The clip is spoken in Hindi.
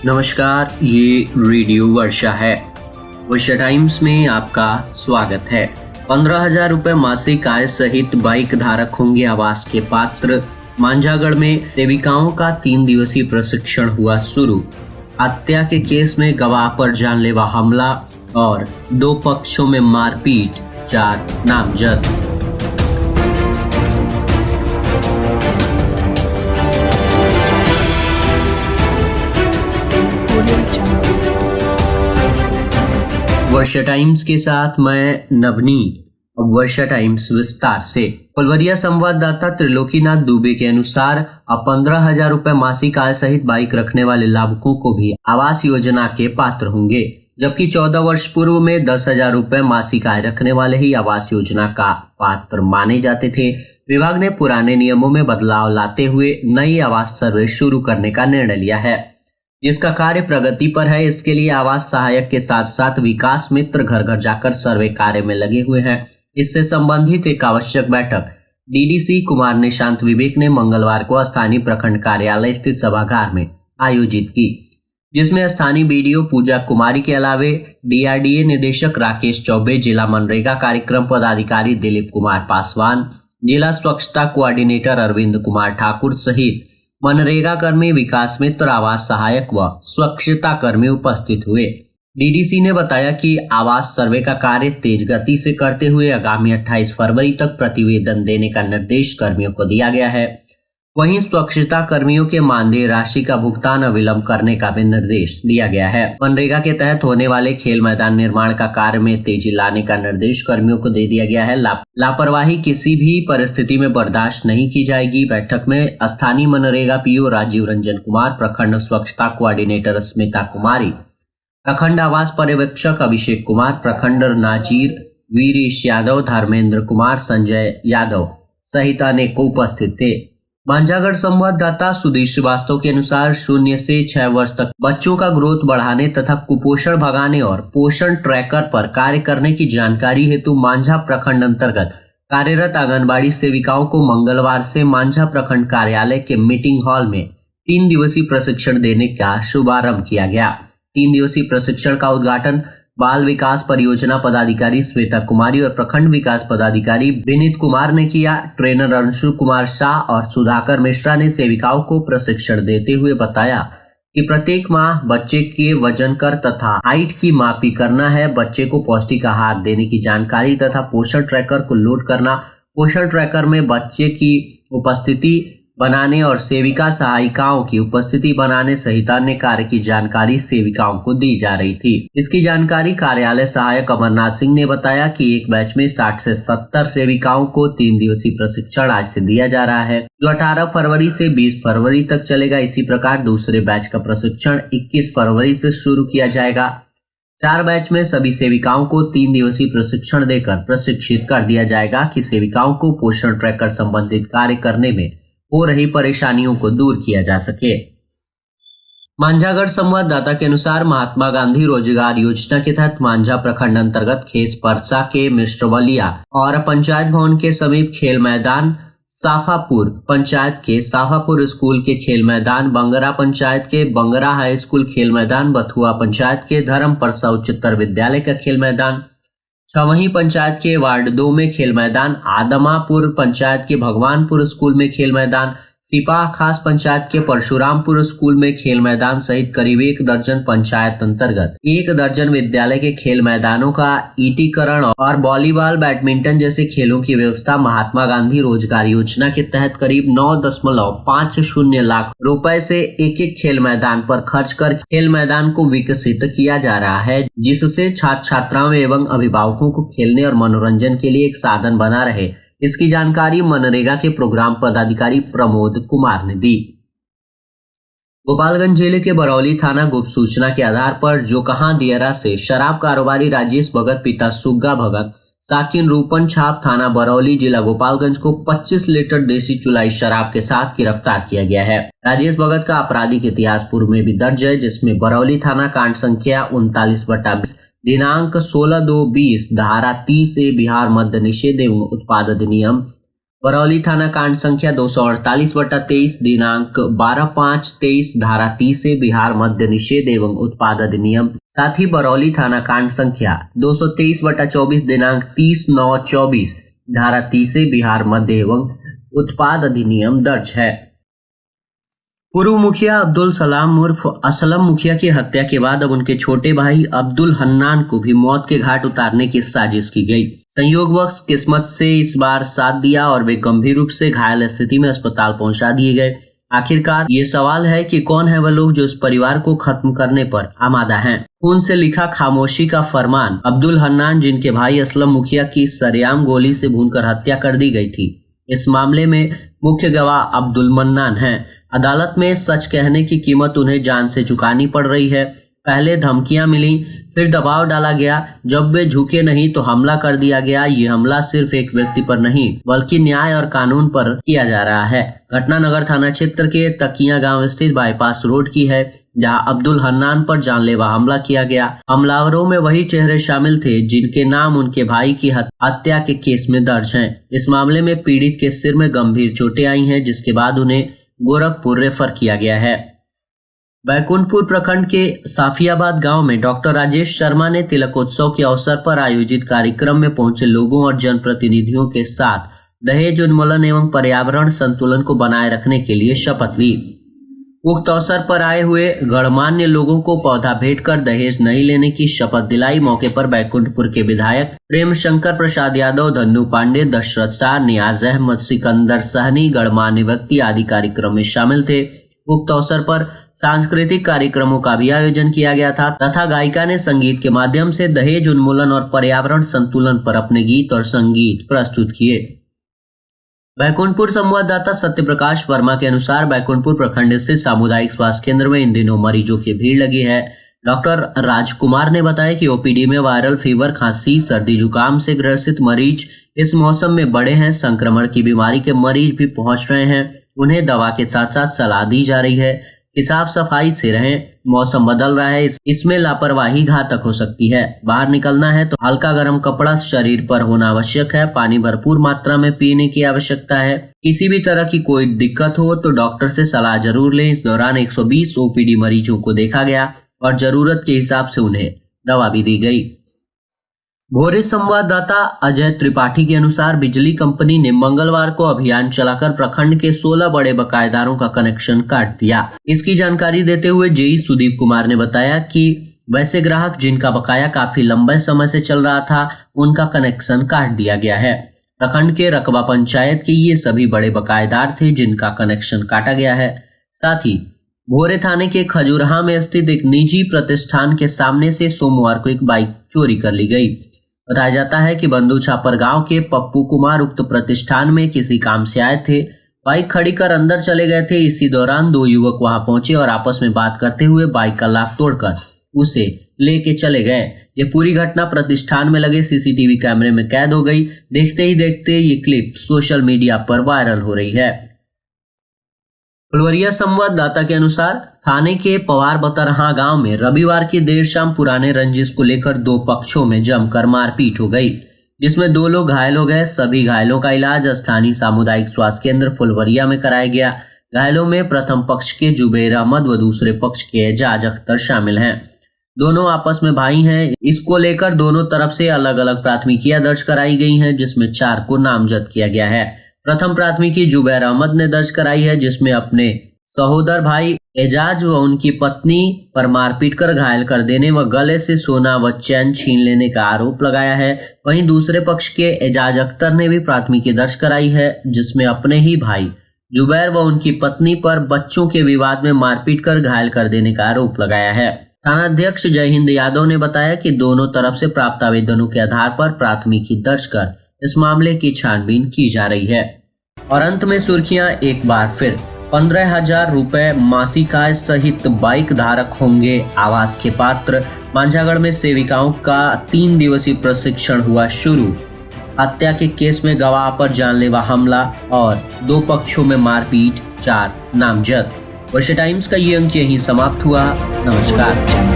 नमस्कार, ये रेडियो वर्षा है। वर्षा टाइम्स में आपका स्वागत है। 15,000 रुपए मासिक आय सहित बाइक धारक होंगे आवास के पात्र। मांझागढ़ में सेविकाओं का 3 दिवसीय प्रशिक्षण हुआ शुरू। हत्या के केस में गवाह पर जानलेवा हमला और 2 पक्षों में मारपीट, 4 नामजद। वर्षा टाइम्स के साथ मैं नवनीत। अब वर्षा टाइम्स विस्तार से। फुलवरिया संवाददाता त्रिलोकीनाथ दुबे के अनुसार अब 15,000 रुपए मासिक आय सहित बाइक रखने वाले लाभुकों को भी आवास योजना के पात्र होंगे, जबकि 14 वर्ष पूर्व में 10,000 रुपए मासिक आय रखने वाले ही आवास योजना का पात्र माने जाते थे। विभाग ने पुराने नियमों में बदलाव लाते हुए नई आवास सर्वे शुरू करने का निर्णय लिया है, जिसका कार्य प्रगति पर है। इसके लिए आवास सहायक के साथ साथ विकास मित्र घर घर जाकर सर्वे कार्य में लगे हुए हैं। इससे संबंधित एक आवश्यक बैठक डीडीसी कुमार निशांत विवेक ने मंगलवार को स्थानीय प्रखंड कार्यालय स्थित सभागार में आयोजित की, जिसमें स्थानीय बीडीओ पूजा कुमारी के अलावे डीआरडीए निदेशक राकेश चौबे, जिला मनरेगा कार्यक्रम पदाधिकारी दिलीप कुमार पासवान, जिला स्वच्छता कोऑर्डिनेटर अरविंद कुमार ठाकुर सहित मनरेगा कर्मी, विकास मित्र, आवास सहायक व स्वच्छता कर्मी उपस्थित हुए। डीडीसी ने बताया कि आवास सर्वे का कार्य तेज गति से करते हुए आगामी 28 फरवरी तक प्रतिवेदन देने का निर्देश कर्मियों को दिया गया है। वहीं स्वच्छता कर्मियों के मानदेय राशि का भुगतान अविलंब करने का भी निर्देश दिया गया है। मनरेगा के तहत होने वाले खेल मैदान निर्माण का कार्य में तेजी लाने का निर्देश कर्मियों को दे दिया गया है। लापरवाही किसी भी परिस्थिति में बर्दाश्त नहीं की जाएगी। बैठक में स्थानीय मनरेगा पीओ राजीव रंजन कुमार, प्रखंड स्वच्छता कोऑर्डिनेटर स्मिता कुमारी, प्रखंड आवास पर्यवेक्षक अभिषेक कुमार, प्रखंड नाजीर वीरेश यादव, धर्मेंद्र कुमार, संजय यादव सहित अनेक उपस्थित थे। मांझागढ़ संवाददाता सुधीर श्रीवास्तव के अनुसार 0 से 6 वर्ष तक बच्चों का ग्रोथ बढ़ाने तथा कुपोषण भगाने और पोषण ट्रैकर पर कार्य करने की जानकारी हेतु मांझा प्रखंड अंतर्गत कार्यरत आंगनबाड़ी सेविकाओं को मंगलवार से मांझा प्रखंड कार्यालय के मीटिंग हॉल में 3 दिवसीय प्रशिक्षण देने का शुभारंभ किया गया। 3 दिवसीय प्रशिक्षण का उद्घाटन बाल विकास परियोजना पदाधिकारी श्वेता कुमारी और प्रखंड विकास पदाधिकारी विनीत कुमार ने किया। ट्रेनर अंशु कुमार शाह और सुधाकर मिश्रा ने सेविकाओं को प्रशिक्षण देते हुए बताया कि प्रत्येक माह बच्चे के वजन कर तथा हाइट की मापी करना है, बच्चे को पौष्टिक आहार देने की जानकारी तथा पोषण ट्रैकर को लोड करना, पोषण ट्रैकर में बच्चे की उपस्थिति बनाने और सेविका सहायिकाओं की उपस्थिति बनाने सहित अन्य कार्य की जानकारी सेविकाओं को दी जा रही थी। इसकी जानकारी कार्यालय सहायक अमरनाथ सिंह ने बताया कि एक बैच में 60 से 70 सेविकाओं को 3 दिवसीय प्रशिक्षण आज से दिया जा रहा है, जो 18 फरवरी से 20 फरवरी तक चलेगा। इसी प्रकार दूसरे बैच का प्रशिक्षण 21 फरवरी से शुरू किया जाएगा। 4 बैच में सभी सेविकाओं को 3 दिवसीय प्रशिक्षण देकर प्रशिक्षित कर दिया जाएगा कि सेविकाओं को पोषण ट्रैकर संबंधित कार्य करने में हो रही परेशानियों को दूर किया जा सके। मांझागढ़ संवाददाता के अनुसार महात्मा गांधी रोजगार योजना के तहत मांझा प्रखंड अंतर्गत खेस परसा के मिश्रवलिया और पंचायत भवन के समीप खेल मैदान, साफापुर पंचायत के साफापुर स्कूल के खेल मैदान, बंगरा पंचायत के बंगरा हाई स्कूल खेल मैदान, बथुआ पंचायत के धर्म परसा उच्चतर विद्यालय का खेल मैदान, छवही पंचायत के वार्ड 2 में खेल मैदान, आदमापुर पंचायत के भगवानपुर स्कूल में खेल मैदान, सिपाह खास पंचायत के परशुरामपुर स्कूल में खेल मैदान सहित करीब 1 दर्जन पंचायत अंतर्गत 1 दर्जन विद्यालय के खेल मैदानों का ईटीकरण और वॉलीबॉल, बैडमिंटन जैसे खेलों की व्यवस्था महात्मा गांधी रोजगार योजना के तहत करीब 9.50 लाख रुपए से एक खेल मैदान पर खर्च कर खेल मैदान को विकसित किया जा रहा है, जिससे छात्र छात्राओं एवं अभिभावकों को खेलने और मनोरंजन के लिए एक साधन बना रहे। इसकी जानकारी मनरेगा के प्रोग्राम पदाधिकारी प्रमोद कुमार ने दी। गोपालगंज जिले के बरौली थाना गुप्त सूचना के आधार पर जोकहां दियरा से शराब कारोबारी राजेश भगत पिता सुग्गा भगत साकिन रूपन छाप थाना बरौली जिला गोपालगंज को 25 लीटर देसी चुलाई शराब के साथ गिरफ्तार किया गया है। राजेश भगत का आपराधिक इतिहास पूर्व में भी दर्ज है, जिसमें बरौली थाना कांड संख्या 39/20 दिनांक 16/2/20 धारा 30 बिहार मद्य निषेध एवं उत्पाद अधिनियम बरौली थाना कांड संख्या 248/23 दिनांक 12/5/23 धारा 30 से बिहार मद्य निषेध एवं उत्पाद अधिनियम, साथ ही बरौली थाना कांड संख्या 223/24 दिनांक 30/9/24 धारा 30 से बिहार मद्य एवं उत्पाद अधिनियम दर्ज है। पूर्व मुखिया अब्दुल सलाम उर्फ असलम मुखिया की हत्या के बाद अब उनके छोटे भाई अब्दुल हन्नान को भी मौत के घाट उतारने की साजिश की गई। संयोगवश किस्मत से इस बार साथ दिया और वे गंभीर रूप से घायल स्थिति में अस्पताल पहुंचा दिए गए। आखिरकार ये सवाल है कि कौन है वह लोग जो इस परिवार को खत्म करने पर आमादा हैं। खून से लिखा खामोशी का फरमान। अब्दुल हन्नान, जिनके भाई असलम मुखिया की सरेआम गोली से भूनकर हत्या कर दी गई थी। इस मामले में मुख्य गवाह अब्दुल मन्नान हैं। अदालत में सच कहने की कीमत उन्हें जान से चुकानी पड़ रही है। पहले धमकियां मिली, फिर दबाव डाला गया। जब वे झुके नहीं तो हमला कर दिया गया। ये हमला सिर्फ एक व्यक्ति पर नहीं बल्कि न्याय और कानून पर किया जा रहा है। घटना नगर थाना क्षेत्र के तकिया गांव स्थित बाईपास रोड की है, जहां अब्दुल हन्नान पर जानलेवा हमला किया गया। हमलावरों में वही चेहरे शामिल थे जिनके नाम उनके भाई की हत्या के केस में दर्ज हैं। इस मामले में पीड़ित के सिर में गंभीर चोटें आई हैं, जिसके बाद उन्हें गोरखपुर रेफर किया गया है। बैकुंठपुर प्रखंड के साफियाबाद गांव में डॉक्टर राजेश शर्मा ने तिलकोत्सव के अवसर पर आयोजित कार्यक्रम में पहुंचे लोगों और जनप्रतिनिधियों के साथ दहेज उन्मूलन एवं पर्यावरण संतुलन को बनाए रखने के लिए शपथ ली। उक्त अवसर पर आए हुए गणमान्य लोगों को पौधा भेंट कर दहेज नहीं लेने की शपथ दिलाई। मौके पर बैकुंठपुर के विधायक प्रेम शंकर प्रसाद यादव, धन्नू पांडे, दशरथ शाह, नियाज अहमद, सिकंदर सहनी, गणमान्य व्यक्ति आदि कार्यक्रम में शामिल थे। उक्त अवसर पर सांस्कृतिक कार्यक्रमों का भी आयोजन किया गया था तथा गायिका ने संगीत के माध्यम से दहेज उन्मूलन और पर्यावरण संतुलन पर अपने गीत और संगीत प्रस्तुत किए। बैकुंठपुर संवाददाता सत्य प्रकाश वर्मा के अनुसार बैकुंठपुर प्रखंड स्थित सामुदायिक स्वास्थ्य केंद्र में इन दिनों मरीजों की भीड़ लगी है। डॉक्टर राजकुमार ने बताया कि ओपीडी में वायरल फीवर, खांसी, सर्दी जुकाम से ग्रसित मरीज इस मौसम में बढ़े हैं। संक्रमण की बीमारी के मरीज भी पहुंच रहे हैं। उन्हें दवा के साथ साथ सलाह दी जा रही है कि साफ सफाई से रहें। मौसम बदल रहा है, इसमें लापरवाही घातक हो सकती है। बाहर निकलना है तो हल्का गर्म कपड़ा शरीर पर होना आवश्यक है। पानी भरपूर मात्रा में पीने की आवश्यकता है। किसी भी तरह की कोई दिक्कत हो तो डॉक्टर से सलाह जरूर लें। इस दौरान 120 ओपीडी मरीजों को देखा गया और जरूरत के हिसाब से उन्हें दवा भी दी गई। भोरे संवाददाता अजय त्रिपाठी के अनुसार बिजली कंपनी ने मंगलवार को अभियान चलाकर प्रखंड के 16 बड़े बकायेदारों का कनेक्शन काट दिया। इसकी जानकारी देते हुए जेई सुदीप कुमार ने बताया कि वैसे ग्राहक जिनका बकाया काफी लंबे समय से चल रहा था, उनका कनेक्शन काट दिया गया है। प्रखंड के रकबा पंचायत के ये सभी बड़े बकायेदार थे जिनका कनेक्शन काटा गया है। साथ ही भोरे थाने के खजुराहा में स्थित एक निजी प्रतिष्ठान के सामने से सोमवार को एक बाइक चोरी कर ली गई। बताया जाता है कि बंधु छापर गांव के पप्पू कुमार उक्त प्रतिष्ठान में किसी काम से आए थे। बाइक खड़ी कर अंदर चले गए थे। इसी दौरान दो युवक वहां पहुंचे और आपस में बात करते हुए बाइक का लॉक तोड़कर उसे लेके चले गए। ये पूरी घटना प्रतिष्ठान में लगे सीसीटीवी कैमरे में कैद हो गई। देखते ही देखते ये क्लिप सोशल मीडिया पर वायरल हो रही है। फुलवरिया संवाददाता के अनुसार थाने के पवार बतरहा गांव में रविवार की देर शाम पुराने रंजिश को लेकर दो पक्षों में जमकर मारपीट हो गई, जिसमें 2 लोग घायल हो गए। सभी घायलों का इलाज स्थानीय सामुदायिक स्वास्थ्य केंद्र फुलवरिया में कराया गया। घायलों में प्रथम पक्ष के जुबैर अहमद व दूसरे पक्ष के एजाज अख्तर शामिल हैं। दोनों आपस में भाई हैं। इसको लेकर दोनों तरफ से अलग अलग प्राथमिकियां दर्ज कराई गई हैं, जिसमें 4 को नामजद किया गया है। प्रथम प्राथमिकी जुबैर अहमद ने दर्ज कराई है, जिसमें अपने सहोदर भाई एजाज व उनकी पत्नी पर मारपीट कर घायल कर देने व गले से सोना व चैन छीन लेने का आरोप लगाया है। वहीं दूसरे पक्ष के एजाज अख्तर ने भी प्राथमिकी दर्ज कराई है, जिसमें अपने ही भाई जुबैर व उनकी पत्नी पर बच्चों के विवाद में मारपीट कर घायल कर देने का आरोप लगाया है। थानाध्यक्ष जय हिंद यादव ने बताया कि दोनों तरफ से प्राप्त आवेदनों के आधार पर प्राथमिकी दर्ज कर इस मामले की छानबीन की जा रही है। और अंत में सुर्खियां एक बार फिर। 15,000 रुपए मासिक आय सहित बाइक धारक होंगे आवास के पात्र। मांझागढ़ में सेविकाओं का 3 दिवसीय प्रशिक्षण हुआ शुरू। हत्या के केस में गवाह पर जानलेवा हमला और 2 पक्षों में मारपीट, 4 नामजद। वर्षा टाइम्स का ये अंक यहीं समाप्त हुआ। नमस्कार।